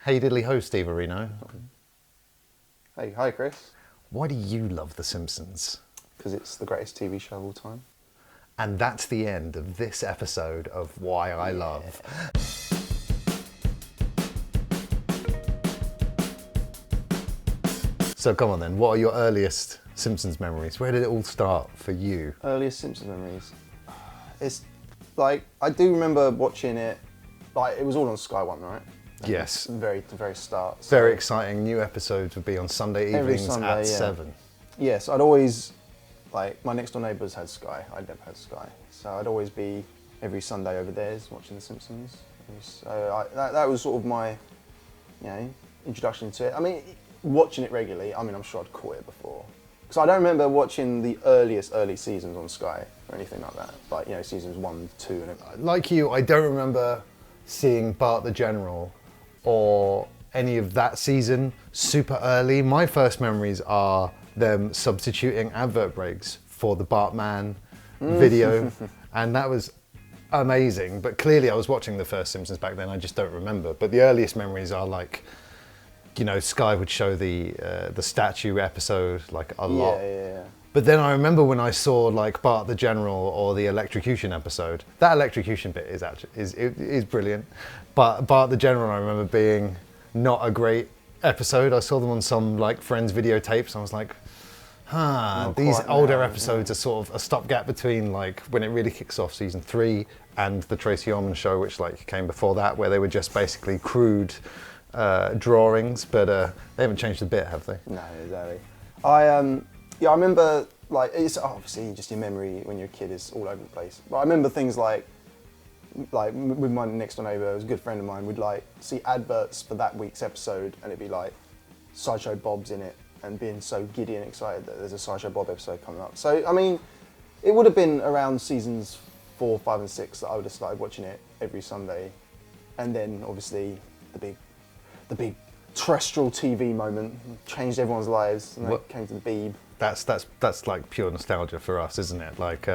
Hey diddly ho, Steve Areno. Hey, hi Chris. Why do you love The Simpsons? Because it's the greatest TV show of all time. And that's the end of this episode of Why I Love. So come on then, what are your earliest Simpsons memories? Where did it all start for you? Earliest Simpsons memories. It's like, I do remember watching it, like it was all on Sky One, right? Yes. The very start. So Very exciting. New episodes would be on Sunday evenings Sunday, at yeah. 7. Yes, I'd always, like, my next door neighbours had Sky. I'd never had Sky. So I'd always be every Sunday over theirs watching The Simpsons. And so that was sort of my, introduction to it. I mean, watching it regularly, I mean, I'm sure I'd caught it before. Because I don't remember watching the early seasons on Sky or anything like that. Like, seasons 1, 2 and everything. Like you, I don't remember seeing Bart the General or any of that season super early. My first memories are them substituting advert breaks for the Bartman video, and that was amazing. But clearly I was watching the first Simpsons back then, I just don't remember. But the earliest memories are like, Sky would show the statue episode like a lot. Yeah. But then I remember when I saw like Bart the General or the electrocution episode. That electrocution bit is brilliant. But Bart the General, I remember being not a great episode. I saw them on some like Friends videotapes. I was like, these older episodes are sort of a stopgap between like when it really kicks off season 3 and the Tracy Ullman show, which like came before that, where they were just basically crude drawings. But they haven't changed a bit, have they? No, exactly. I remember, like, it's obviously just your memory when you're a kid is all over the place. But I remember things like with my next door neighbour, who was a good friend of mine, we'd like see adverts for that week's episode and it'd be like Sideshow Bob's in it and being so giddy and excited that there's a Sideshow Bob episode coming up. So, I mean, it would have been around seasons 4, 5 and 6 that I would have started watching it every Sunday. And then, obviously, the big terrestrial TV moment changed everyone's lives and they came to the Beeb. That's like pure nostalgia for us, isn't it? Like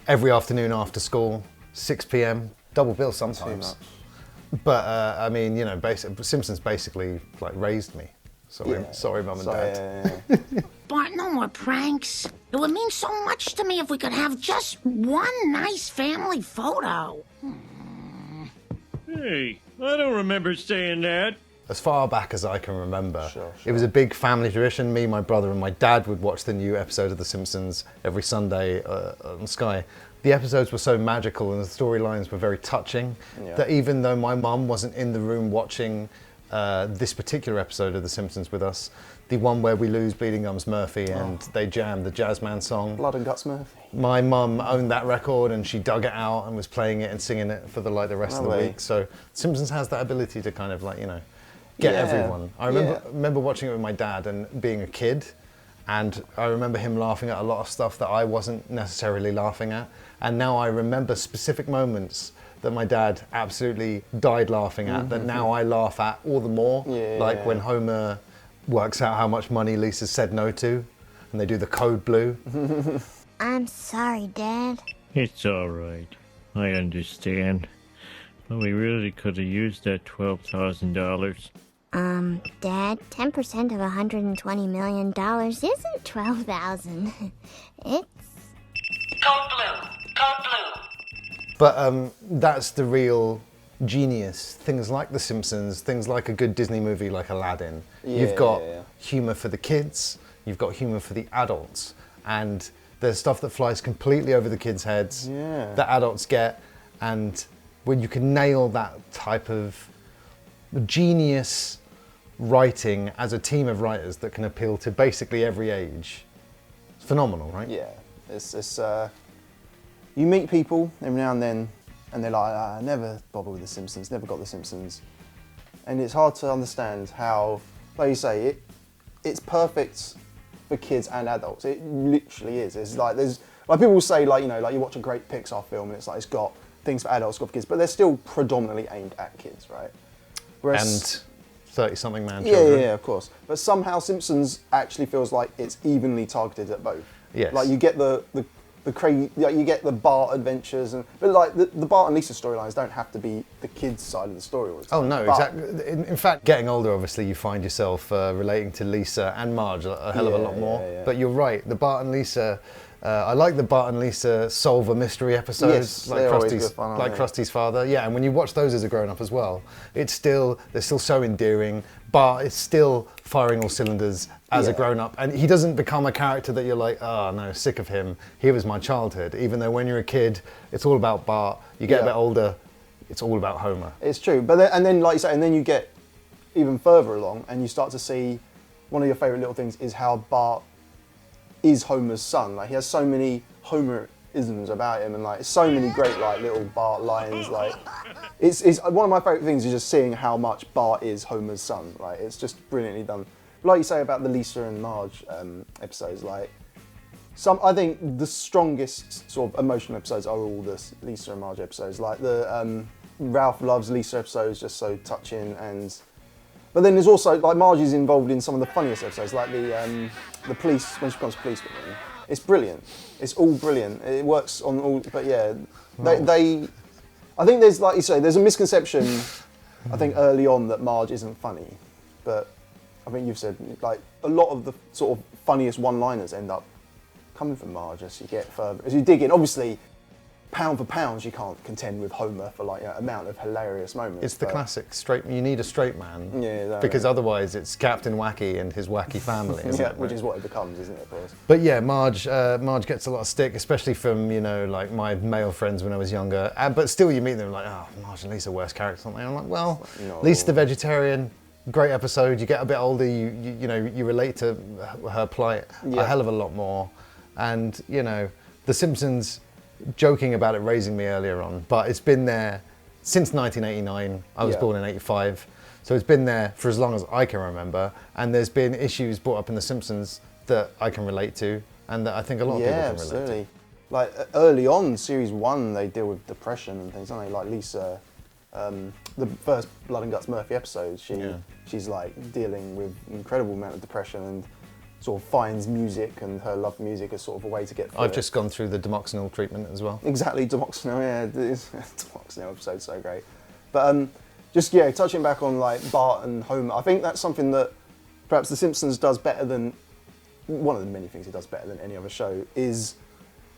every afternoon after school, 6 p.m, double bill sometimes. Too much. But I mean, Simpsons basically like raised me. Sorry, Mum and Dad. Yeah. Bart, no more pranks. It would mean so much to me if we could have just one nice family photo. Hey, I don't remember saying that. As far back as I can remember, Sure. It was a big family tradition. Me, my brother, and my dad would watch the new episode of The Simpsons every Sunday on Sky. The episodes were so magical and the storylines were very touching that even though my mum wasn't in the room watching this particular episode of The Simpsons with us, the one where we lose Bleeding Gums Murphy and they jam the Jazzman song. Blood and Guts Murphy. My mum owned that record and she dug it out and was playing it and singing it for the rest of the week. So Simpsons has that ability to kind of get everyone. I remember watching it with my dad and being a kid, and I remember him laughing at a lot of stuff that I wasn't necessarily laughing at. And now I remember specific moments that my dad absolutely died laughing at that now I laugh at all the more. When Homer works out how much money Lisa said no to, and they do the code blue. I'm sorry, Dad. It's all right. I understand. But we really could have used that $12,000. Dad, 10% of $120 million isn't 12,000. It's... Code blue. Code blue. But that's the real genius. Things like The Simpsons, things like a good Disney movie like Aladdin. You've got humour for the kids, you've got humour for the adults, and there's stuff that flies completely over the kids' heads that adults get, and when you can nail that type of genius writing as a team of writers that can appeal to basically every age, it's phenomenal, right? Yeah, it's you meet people every now and then and they're like, I never bother with The Simpsons, never got The Simpsons. And it's hard to understand how, like you say, it's perfect for kids and adults. It literally is. It's like people will say you watch a great Pixar film and it's got things for adults, got for kids, but they're still predominantly aimed at kids, right? And 30-something man children. Yeah, of course. But somehow Simpsons actually feels like it's evenly targeted at both. Yes. Like you get the the crazy, like, you get the Bart adventures, but like the Bart and Lisa storylines don't have to be the kids' side of the story all the time. Oh no, exactly. In fact, getting older, obviously, you find yourself relating to Lisa and Marge a hell of a lot more. Yeah. But you're right, the Bart and Lisa. I like the Bart and Lisa solve a mystery episodes, Yes, they're always good fun, like aren't they? Krusty's father. Yeah, and when you watch those as a grown-up as well, they're still so endearing. Bart is still firing all cylinders as a grown-up, and he doesn't become a character that you're like, oh no, sick of him. He was my childhood. Even though when you're a kid, it's all about Bart. You get a bit older, it's all about Homer. It's true, but then like you say, and then you get even further along, and you start to see one of your favourite little things is how Bart is Homer's son. Like, he has so many Homer-isms about him, and like so many great like little Bart lines. Like, it's one of my favourite things is just seeing how much Bart is Homer's son. Like, it's just brilliantly done. Like you say about the Lisa and Marge episodes, like I think the strongest sort of emotional episodes are all the Lisa and Marge episodes. Like the Ralph Loves Lisa episode is just so touching, but then there's also, like, Marge is involved in some of the funniest episodes, like the police, when she becomes a policewoman. It's brilliant. It's all brilliant. It works on all, but yeah, I think there's, like you say, there's a misconception, I think, early on that Marge isn't funny, but I think you've said, like, a lot of the sort of funniest one-liners end up coming from Marge as you get further, as you dig in. Obviously, pound for pound, you can't contend with Homer for like amount of hilarious moments. It's the classic straight. You need a straight man, because right. Otherwise it's Captain Wacky and his wacky family, isn't it? Which is what it becomes, isn't it? Of course. But yeah, Marge gets a lot of stick, especially from like my male friends when I was younger. But still, you meet them like, oh, Marge and Lisa worst characters, aren't they? I'm like, well, Lisa the vegetarian. Great episode. You get a bit older, you relate to her plight a hell of a lot more, and The Simpsons. Joking about it raising me earlier on, but it's been there since 1989. I was born in 85, so it's been there for as long as I can remember, and there's been issues brought up in The Simpsons that I can relate to, and that I think a lot of people can absolutely. relate to. Like early on, series 1, they deal with depression and things, don't they? Like Lisa, the first Blood and Guts Murphy episode, she's like dealing with an incredible amount of depression and sort of finds music and her love for music as sort of a way to get through I've just gone through the Demoxenil treatment as well. Exactly, Demoxenil, yeah. Demoxenil episode's so great. But touching back on like Bart and Homer, I think that's something that perhaps The Simpsons does better than, one of the many things it does better than any other show, is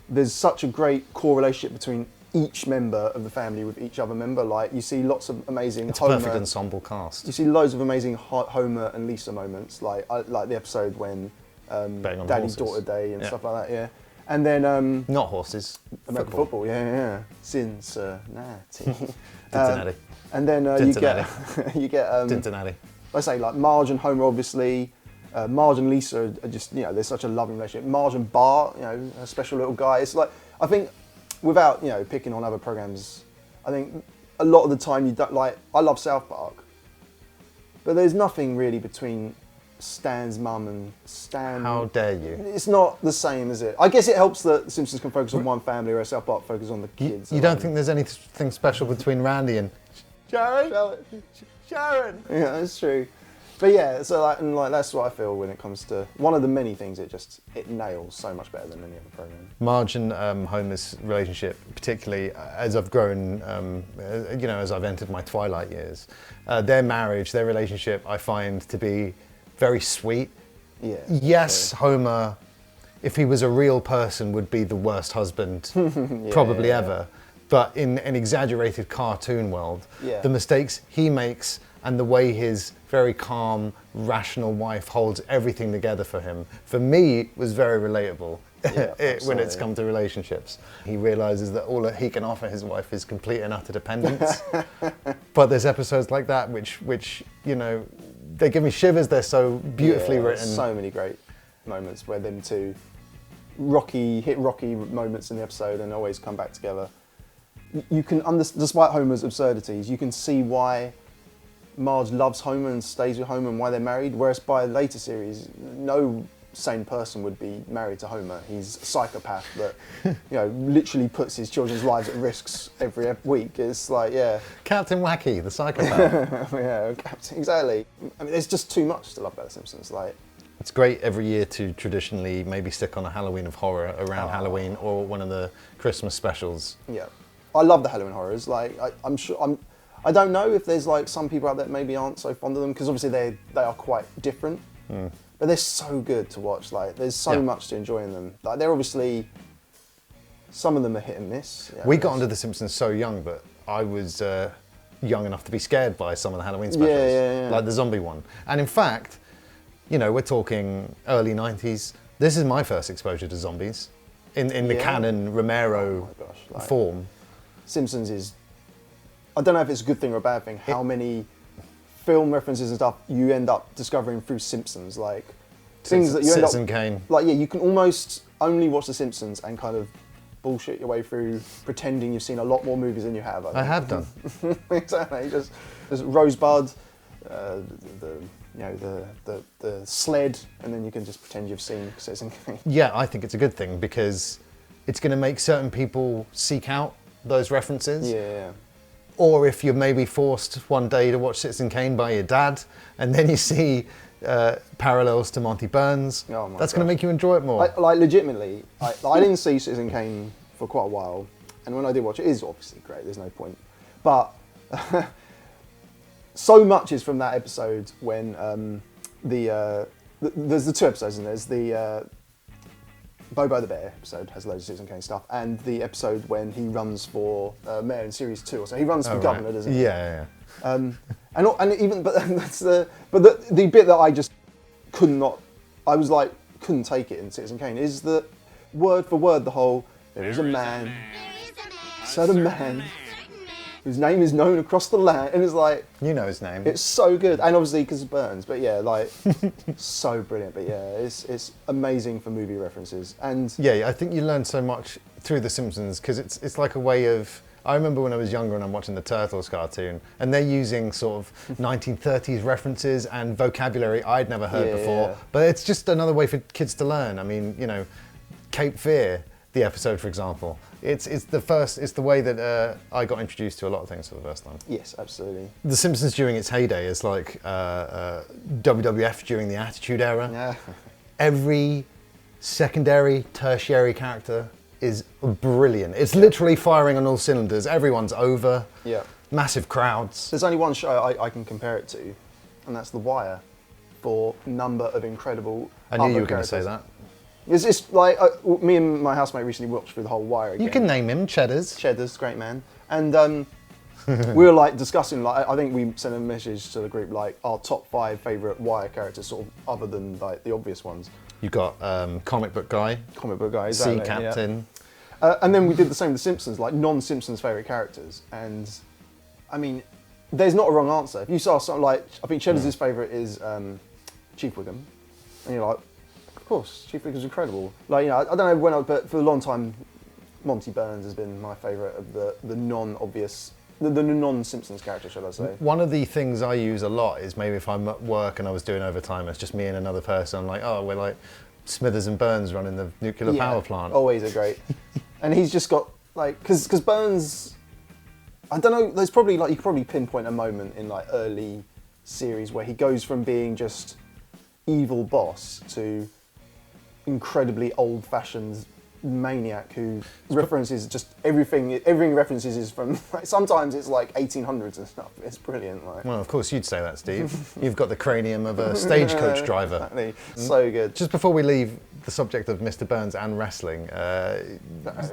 there's such a great core relationship between each member of the family with each other member. Like, you see lots of amazing It's a perfect ensemble cast. You see loads of amazing Homer and Lisa moments, like the episode when Daddy-Daughter Day and stuff like that, yeah. And then... Not horses. American football, yeah. Cincinnati. Cincinnati. And then you get... Cincinnati. I say, like, Marge and Homer, obviously. Marge and Lisa are just, there's such a loving relationship. Marge and Bart, a special little guy. It's like, I think, without, picking on other programs, I think a lot of the time you don't, like, I love South Park, but there's nothing really between Stan's mum and Stan. How dare you? It's not the same, is it? I guess it helps that The Simpsons can focus on one family, whereas South Park focus on the kids. You don't think there's anything special between Randy and Sharon? Sharon! Yeah, that's true. But yeah, so that's what I feel when it comes to one of the many things it nails so much better than any other program. Marge and Homer's relationship, particularly as I've grown, as I've entered my twilight years, their marriage, their relationship, I find to be very sweet. Yeah. Yes, Homer, if he was a real person, would be the worst husband probably ever. But in an exaggerated cartoon world, the mistakes he makes and the way his very calm, rational wife holds everything together for him, for me, was very relatable when it's come to relationships. He realises that all that he can offer his wife is complete and utter dependence. But there's episodes like that which they give me shivers. They're so beautifully written. So many great moments where them two hit rocky moments in the episode and always come back together. You can despite Homer's absurdities, you can see why Marge loves Homer and stays with Homer and why they're married, whereas by a later series, no sane person would be married to Homer. He's a psychopath that, literally puts his children's lives at risks every week. It's like, Captain Wacky, the psychopath. Captain, exactly. I mean, there's just too much to love about The Simpsons. Like, it's great every year to traditionally maybe stick on a Halloween of horror around Halloween or one of the Christmas specials. Yeah, I love the Halloween horrors. Like I don't know if there's like some people out there maybe aren't so fond of them because obviously they are quite different, but they're so good to watch. Like there's so much to enjoy in them. Like they're obviously some of them are hit and miss. Yeah, we got onto The Simpsons so young, but I was young enough to be scared by some of the Halloween specials, like the zombie one. And in fact, you know, we're talking early 90s. This is my first exposure to zombies in the canon Romero form. Simpsons is, I don't know if it's a good thing or a bad thing, how many film references and stuff you end up discovering through Simpsons. Like, things that you end up... Citizen Kane. Like, yeah, you can almost only watch The Simpsons and kind of bullshit your way through pretending you've seen a lot more movies than you have. I have done. Exactly. Just Rosebud, the sled, and then you can just pretend you've seen Citizen Kane. Yeah, I think it's a good thing because it's going to make certain people seek out those references. Yeah. Or if you're maybe forced one day to watch Citizen Kane by your dad, and then you see parallels to Monty Burns, that's going to make you enjoy it more. Like legitimately, I didn't see Citizen Kane for quite a while, and when I did watch it, it is obviously great. There's no point, but so much is from that episode when there's the two episodes, and there's the Bobo the Bear episode has loads of Citizen Kane stuff, and the episode when he runs for mayor in series 2 or so. He runs for governor, doesn't he? Yeah. And that's the bit that I just couldn't take it in Citizen Kane is the word for word the whole there is a man, certain man, whose name is known across the land, and it's like... You know his name. It's so good, and obviously because of Burns, but yeah, like, so brilliant, but yeah, it's amazing for movie references, and... Yeah, I think you learn so much through The Simpsons, because it's like a way of... I remember when I was younger and I'm watching the Turtles cartoon, and they're using sort of 1930s references and vocabulary I'd never heard before, but it's just another way for kids to learn. I mean, you know, Cape Fear, the episode, for example, it's the way that I got introduced to a lot of things for the first time. Yes, absolutely. The Simpsons during its heyday is like WWF during the Attitude Era. Yeah. Every secondary, tertiary character is brilliant. It's literally firing on all cylinders. Everyone's over. Yeah. Massive crowds. There's only one show I can compare it to, and that's The Wire, for number of incredible. I knew you were going to say that. It's like me and my housemate recently watched through the whole Wire again. You can name him Cheddars. Cheddars, great man. And we were like discussing, like I think we sent a message to the group like our top 5 favourite Wire characters, sort of other than like the obvious ones. You got comic book guy, exactly, sea captain, and then we did the same with The Simpsons, like non-Simpsons favourite characters. And I mean, there's not a wrong answer. If you saw something like, I think Cheddars' favourite is Chief Wiggum, and you're like, of course, Chief Wiggum's incredible. Like, you know, I don't know when, but for a long time, Monty Burns has been my favourite of the non-obvious. The non-Simpsons character, should I say. One of the things I use a lot is maybe if I'm at work and I was doing overtime, it's just me and another person. I'm like, oh, we're like Smithers and Burns running the nuclear power plant. Always a great. And he's just got, like, because Burns, I don't know, there's probably, like, you could probably pinpoint a moment in, like, early series where he goes from being just evil boss to incredibly old-fashioned maniac who references just everything references is from, like, sometimes it's like 1800s and stuff. It's brilliant. Like. Well, of course you'd say that, Steve. You've got the cranium of a stagecoach driver. Exactly. So good. Just before we leave the subject of Mr. Burns and wrestling,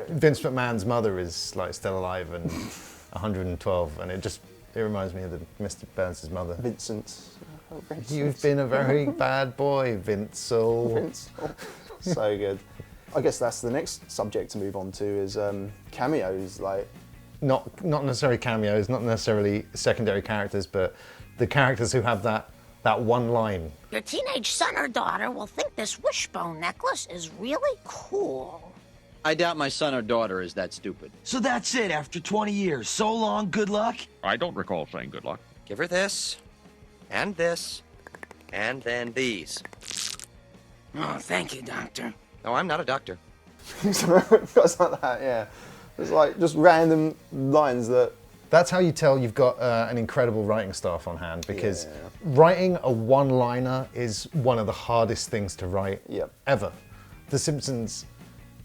Vince McMahon's mother is like still alive and 112, and it reminds me of Mr. Burns' mother. Vincent. You've been a very bad boy, Vincel. Vincel. So good. I guess that's the next subject to move on to is cameos. Like, not necessarily cameos, not necessarily secondary characters, but the characters who have that one line. Your teenage son or daughter will think this wishbone necklace is really cool. I doubt my son or daughter is that stupid. So that's it after 20 years. So long, good luck. I don't recall saying good luck. Give her this, and then these. Oh, thank you, Doctor. No, I'm not a doctor. It's like that, yeah. It's like just random lines that That's how you tell you've got an incredible writing staff on hand, because writing a one-liner is one of the hardest things to write ever. The Simpsons,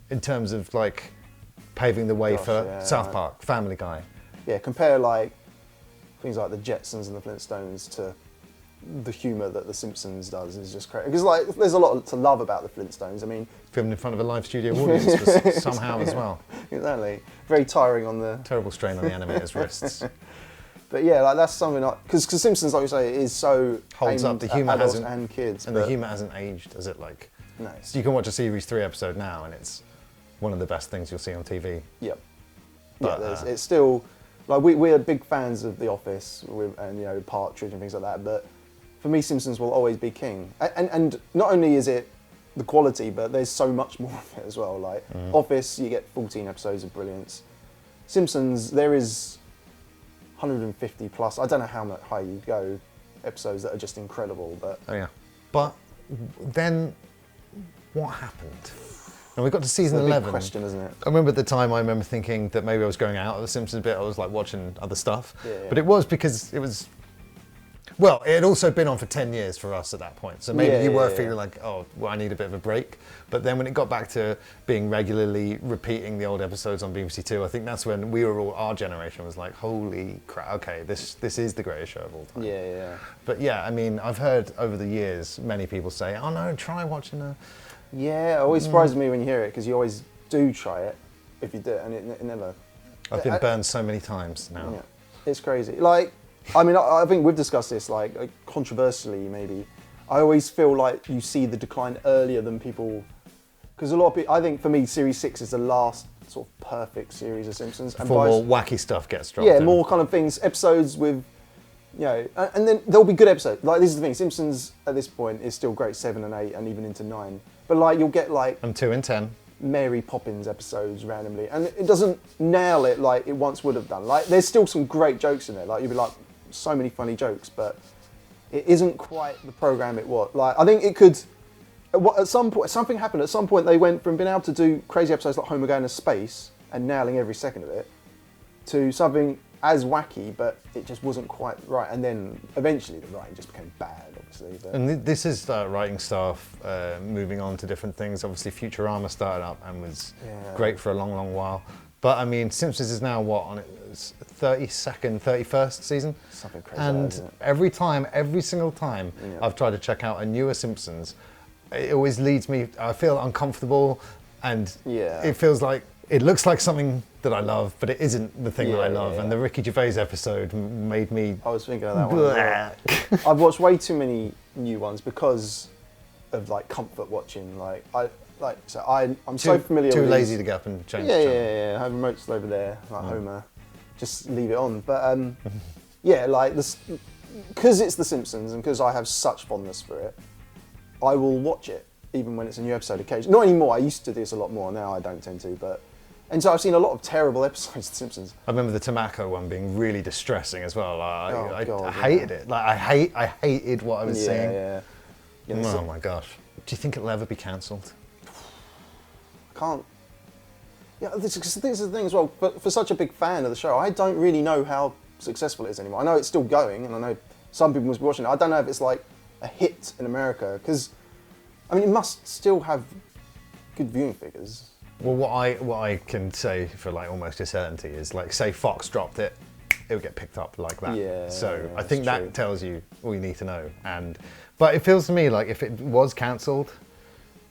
in terms of like paving the way for South Park, Family Guy. Yeah, compare like things like the Jetsons and the Flintstones to the humour that the Simpsons does is just crazy. Because like, there's a lot to love about the Flintstones. I mean, filmed in front of a live studio audience was somehow as well. Exactly. Very tiring on the... Terrible strain on the animator's wrists. But yeah, like that's something because Simpsons, like you say, is so holds up. The humour hasn't and kids, and the humour hasn't aged, has it? Like, no. So you can watch a series 3 episode now, and it's one of the best things you'll see on TV. Yep. But, yeah, it's still like we're big fans of The Office and you know Partridge and things like that. But for me, Simpsons will always be king. And not only is it the quality, but there's so much more of it as well. Like Office, you get 14 episodes of brilliance. Simpsons, there is 150 plus. I don't know how much high you go, episodes that are just incredible. But but then what happened? And we got to season it's a big 11. question, isn't it? I remember at the time, I remember thinking that maybe I was going out of the Simpsons bit. I was like watching other stuff, but it was because it was. Well, it had also been on for 10 years for us at that point, so maybe you were feeling like, oh, well, I need a bit of a break. But then when it got back to being regularly repeating the old episodes on BBC Two, I think that's when we were all, our generation was like, holy crap, okay, this is the greatest show of all time. Yeah. But yeah, I mean, I've heard over the years many people say, oh no, try watching a... Yeah, it always surprises me when you hear it, because you always do try it if you do it, and it never... I've been burned so many times now. Yeah, it's crazy. Like, I mean, I think we've discussed this, like controversially maybe. I always feel like you see the decline earlier than people, because a lot of people, I think for me, Series 6 is the last sort of perfect series of Simpsons. And before more wacky stuff gets dropped. Yeah, in. more kind of things, episodes with, you know, and then there'll be good episodes. Like, this is the thing, Simpsons at this point is still great, 7 and 8 and even into 9. But like, you'll get like... And 2 and 10. Mary Poppins episodes randomly, and it doesn't nail it like it once would have done. Like, there's still some great jokes in there. Like, you'd be like, so many funny jokes, but it isn't quite the program it was. Like, I think it could. At some point, something happened. At some point, they went from being able to do crazy episodes like Homer Going to Space and nailing every second of it, to something as wacky, but it just wasn't quite right. And then eventually, the writing just became bad, obviously. But. And this is writing staff moving on to different things. Obviously, Futurama started up and was great for a long, long while. But I mean, Simpsons is now what, on its 32nd, 31st season? Something crazy. And every single time I've tried to check out a newer Simpsons, it always leads me, I feel uncomfortable, and it feels like, it looks like something that I love, but it isn't the thing that I love. And the Ricky Gervais episode made me... I was thinking of that one as well. I've watched way too many new ones because of like comfort watching. I'm so familiar with Too lazy to get up and change the channel. Yeah. I have remotes over there, like Homer. Just leave it on. But yeah, like this, because it's The Simpsons and because I have such fondness for it, I will watch it even when it's a new episode occasionally. Not anymore. I used to do this a lot more. Now I don't tend to. And so I've seen a lot of terrible episodes of The Simpsons. I remember the Tamako one being really distressing as well. I hated it. Like I hated what I was seeing. Yeah. Oh my gosh. Do you think it'll ever be cancelled? Can't. Yeah, this is the thing as well. But for such a big fan of the show, I don't really know how successful it is anymore. I know it's still going, and I know some people must be watching it. I don't know if it's like a hit in America, because I mean, it must still have good viewing figures. Well, what I can say for like almost a certainty is, like, say Fox dropped it, it would get picked up like that. Yeah. So I think that tells you all you need to know. But it feels to me like if it was cancelled,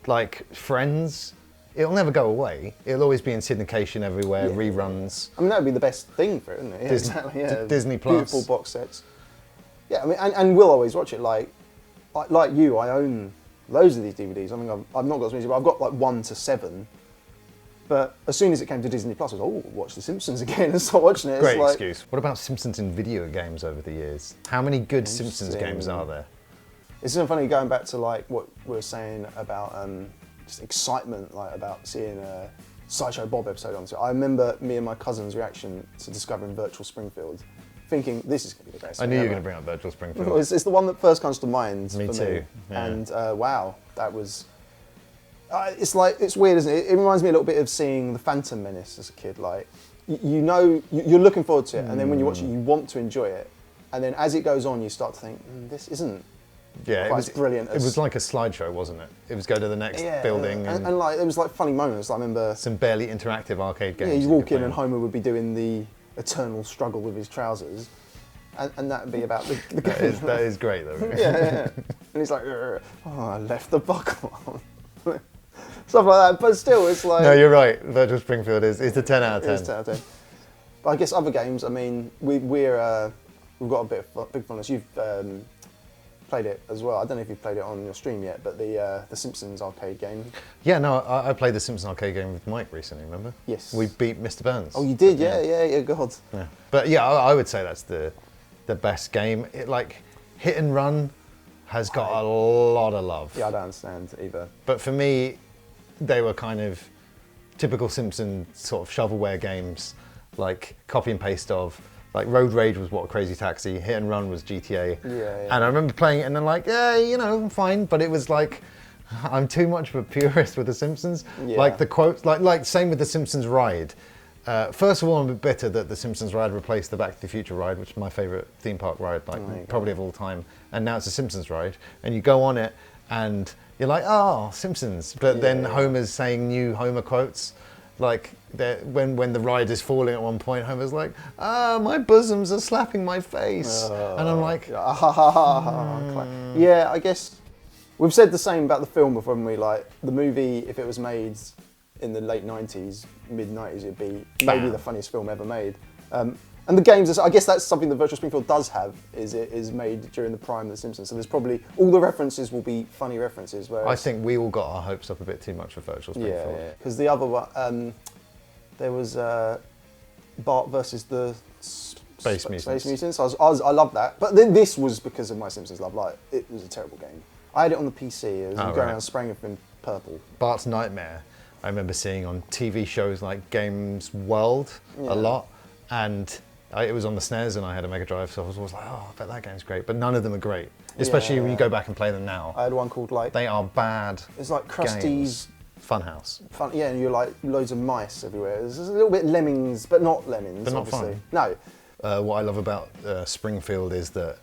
like Friends, it'll never go away. It'll always be in syndication everywhere, reruns. I mean, that would be the best thing for it, isn't it? Yeah, exactly. Yeah. Disney Plus. Beautiful box sets. Yeah, I mean, and we'll always watch it. Like you, I own loads of these DVDs. I mean, I've not got as many, but I've got like 1 to 7. But as soon as it came to Disney Plus, I was like, oh, watch The Simpsons again and start watching it. Great excuse. What about Simpsons in video games over the years? How many good Simpsons games are there? It's so funny going back to like what we were saying about just excitement, like about seeing a Sideshow Bob episode on it. I remember me and my cousin's reaction to discovering Virtual Springfield, thinking this is going to be the best. I knew you were going to bring up Virtual Springfield. It's the one that first comes to mind. Me too. Yeah. And wow, that was. It's weird, isn't it? It reminds me a little bit of seeing The Phantom Menace as a kid. Like, you know you're looking forward to it, and then when you watch it, you want to enjoy it, and then as it goes on, you start to think, this isn't. Yeah, it was brilliant. It was like a slideshow, wasn't it? It was go to the next building and like there was like funny moments. I remember some barely interactive arcade games. Yeah, you walk in and Homer would be doing the eternal struggle with his trousers, and that would be about the that is great though. yeah. And he's like, oh, I left the buckle on. Stuff like that, but still, it's like. No, you're right. Virtual Springfield is a 10 out of 10. It is 10 out of 10. But I guess other games. I mean, we've got a big fondness. You've played it as well. I don't know if you've played it on your stream yet, but the Simpsons arcade game. Yeah, no, I played the Simpsons arcade game with Mike recently. Remember? Yes. We beat Mr. Burns. Oh, you did? Yeah. God. Yeah. But yeah, I would say that's the best game. It like Hit and Run has got a lot of love. Yeah, I don't understand either. But for me, they were kind of typical Simpson sort of shovelware games, like copy and paste of. Like Road Rage was what Crazy Taxi, Hit and Run was GTA. Yeah. And I remember playing it and then like, yeah, I'm fine. But it was like, I'm too much of a purist with The Simpsons. Yeah. Like the quotes, like same with The Simpsons Ride. First of all, I'm a bit bitter that The Simpsons Ride replaced the Back to the Future ride, which is my favourite theme park ride, probably of all time. And now it's a Simpsons ride. And you go on it and you're like, oh, Simpsons. But then Homer's saying new Homer quotes. Like when the ride is falling at one point, Homer's like, my bosoms are slapping my face. And I'm like, yeah, I guess we've said the same about the film before, haven't we? Like the movie, if it was made in the late 90s, mid 90s, it'd be maybe the funniest film ever made. And the games, I guess that's something that Virtual Springfield does have, is it is made during the prime of The Simpsons. So there's probably, all the references will be funny references. Whereas, I think we all got our hopes up a bit too much for Virtual Springfield. Yeah, because the other one, there was Bart versus the Space Mutants. I love that. But then this was because of my Simpsons love. Like, it was a terrible game. I had it on the PC. It was going around spraying everything purple. Bart's Nightmare, I remember seeing on TV shows like Games World a lot. And it was on the SNES and I had a Mega Drive, so I was always like, oh, I bet that game's great. But none of them are great, especially when you go back and play them now. I had one called like... They are bad. It's like Krusty's... Funhouse. Yeah, and you're like loads of mice everywhere. There's a little bit Lemmings, but not Lemmings, but not obviously. Fun. No. What I love about Springfield is that it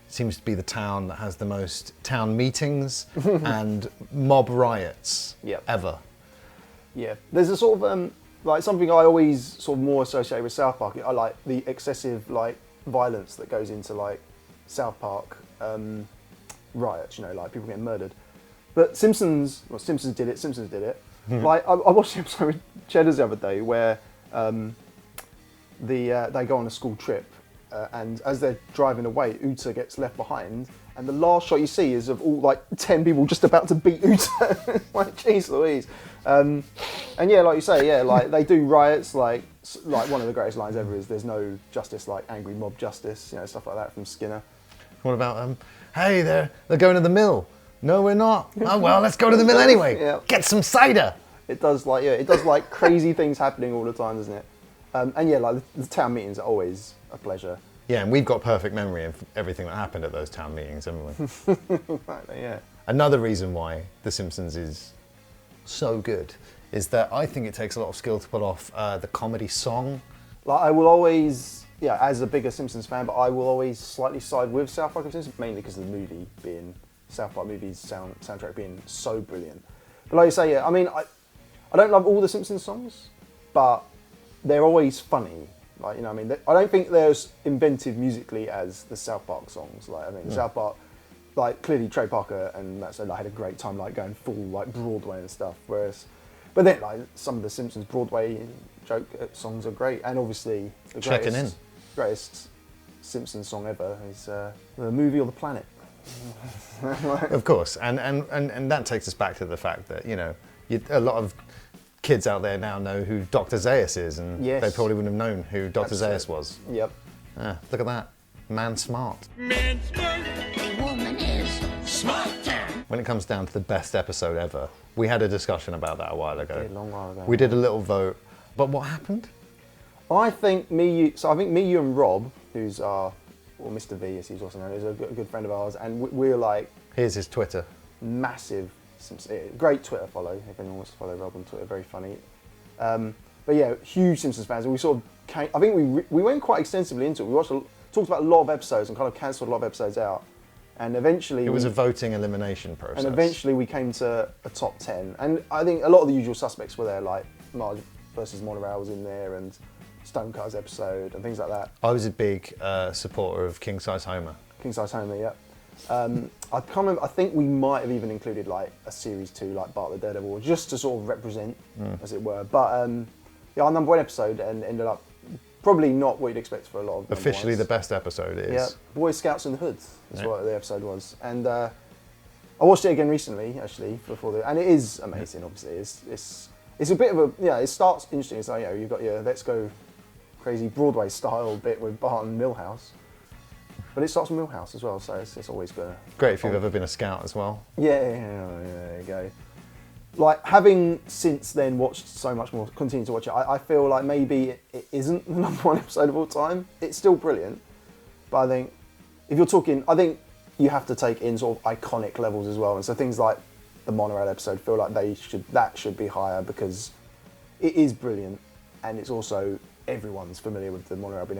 seems to be the town that has the most town meetings and mob riots ever. Yeah, there's a sort of like something I always sort of more associate with South Park. I like the excessive like violence that goes into like South Park riots. You know, like people getting murdered. But Simpsons did it. Like I watched the episode with Cheddars the other day where they go on a school trip and as they're driving away, Uta gets left behind. And the last shot you see is of all like 10 people just about to beat Uta. Like, jeez Louise. And yeah, like you say, like they do riots. Like one of the greatest lines ever is "There's no justice like angry mob justice." You know, stuff like that from Skinner. What about hey, they're going to the mill. No, we're not. Oh well, let's go to the mill anyway. Get some cider. It does like crazy things happening all the time, doesn't it? And yeah, like the town meetings are always a pleasure. Yeah, and we've got perfect memory of everything that happened at those town meetings, haven't we? Exactly, yeah. Another reason why The Simpsons is so good is that I think it takes a lot of skill to pull off the comedy song. Like I will always, as a bigger Simpsons fan, but I will always slightly side with South Park Simpsons, mainly because of the movie being, South Park movie's soundtrack being so brilliant. But like you say, I mean, I don't love all the Simpsons songs, but they're always funny. Like, you know, I mean, I don't think they're as inventive musically as the South Park songs. Like, I mean, South Park, like, clearly Trey Parker and Matt Stone had a great time, like, going full, like, Broadway and stuff. Whereas, but then, like, some of the Simpsons Broadway joke songs are great. And obviously, the greatest Simpsons song ever is the movie or the planet. Of course, and that takes us back to the fact that, you know, a lot of kids out there now know who Dr. Zaius is, and they probably wouldn't have known who Dr. Zaius was. Yep. Look at that. Man smart. Man smart. A woman is smarter. When it comes down to the best episode ever, we had a discussion about that a while ago. A long while ago. We did a little vote, but what happened? I think me, you and Rob, who's our, or Mr. V as he's also known, is a good friend of ours, and we're like... Here's his Twitter. Massive, great Twitter follow, if anyone wants to follow Rob on Twitter, very funny. But yeah, huge Simpsons fans. And we sort of came, I think we went quite extensively into it. We talked about a lot of episodes and kind of cancelled a lot of episodes out. And eventually... It was a voting elimination process. And eventually we came to a top 10. And I think a lot of the usual suspects were there, like Marge versus Monorail was in there, and Stonecutt's episode and things like that. I was a big supporter of King Size Homer. King Size Homer, yeah. I can't remember, I think we might have even included like a series 2, like Bart the Daredevil, just to sort of represent, as it were. But yeah, our number 1 episode ended up probably not what you'd expect for a lot of Officially the best episode is... Yeah, Boy Scouts in the Hood is what the episode was. And I watched it again recently, actually, and it is amazing, obviously. It's a bit of a, yeah, it starts interesting. It's like, you know, you've got your Let's Go Crazy Broadway style bit with Bart and Milhouse. But it starts with Milhouse as well, so it's always good. Great if you've ever been a scout as well. Yeah, there you go. Like, having since then watched so much more, continue to watch it, I feel like maybe it isn't the number 1 episode of all time. It's still brilliant, but I think, if you're talking, I think you have to take in sort of iconic levels as well, and so things like the Monorail episode feel like that should be higher, because it is brilliant, and it's also, everyone's familiar with the Monorail being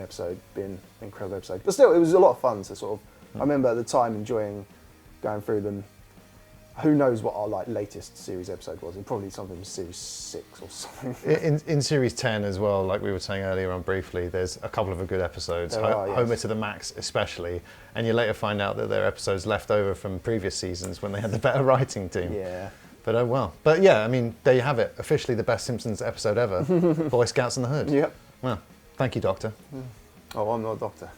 an incredible episode. But still, it was a lot of fun to sort of, I remember at the time enjoying going through them. Who knows what our like latest series episode was? It probably something from series 6 or something. In series 10 as well, like we were saying earlier on briefly, there's a couple of good episodes. Homer to the Max especially, and you later find out that they're episodes left over from previous seasons when they had the better writing team. Yeah. But oh well. But yeah, I mean, there you have it. Officially the best Simpsons episode ever. Boy Scouts in the Hood. Yep. Well, thank you, Doctor. Oh, I'm not a doctor.